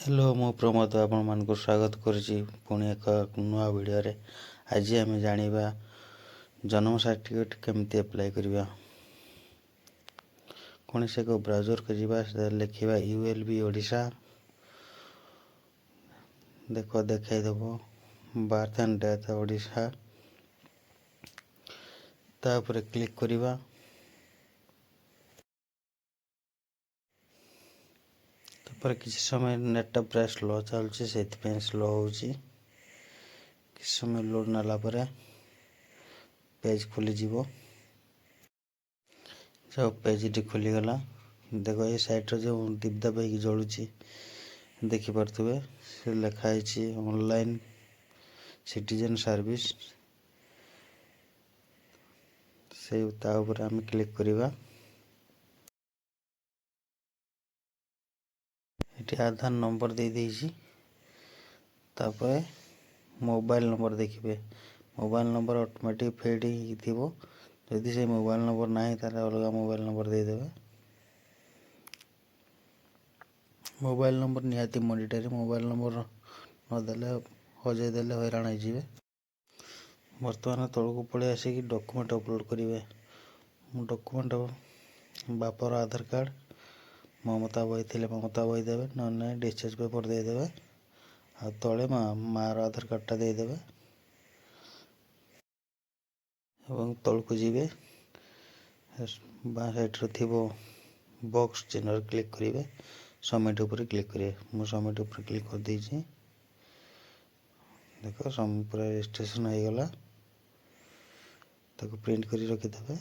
Hello मु प्रमोद आपण मानक स्वागत करुच्ची पुणी एक नुआ वीडियो रे। आज आम जाना जन्म सर्टिफिकेट केमती अप्लाई करवा। कौन से को ब्राउजर को जीवा लिखा ULB ओडिशा देख देखब बर्थ एंड डेथ ओडिशा तापर क्लिक करवा। तापर किसी समय नेट प्राय स्लो चलुची से स्लो होची। किसी समय लोड नाला परे पेज खुली जीवो। जब पेज टी खुली गला देखो ये साइट रो जो दीपदाप होगी जलुची देखि पारथुबे से लिखा है ऑनलाइन सिटीजन सर्विस से ता ऊपर हम क्लिक करवा। ये आधार नंबर दे देइछि तापर मोबाइल नंबर देखिए। मोबाइल नंबर ऑटोमेटिक फेड हो जदि से मोबाइल नंबर ना तारे अलग मोबाइल नंबर दे देबे। मोबाइल नंबर निहाती मंडेटरी मोबाइल नंबर नदेले हजे देले हैरान हो। बर्तमान तौक पड़े आसिक डॉक्यूमेंट अपलोड करेंगे। डॉक्यूमेंट बापर आधार कार्ड ममता बही थे ममता बही देवे ना डिस्चार्ज पेपर देदेवे आ तले मार आधार कार्डटा देदेवे एवं तौक जीवे बा साइड्रे थी बॉक्स चिन्ह क्लिक करेंगे। सबमिट उपर क्लिक करेंगे। मुझे सबमिट उपर क्लिक कर दीजिए। देख पूरा रजिस्ट्रेशन हो गला ताको प्रिंट कर रखिदेवे।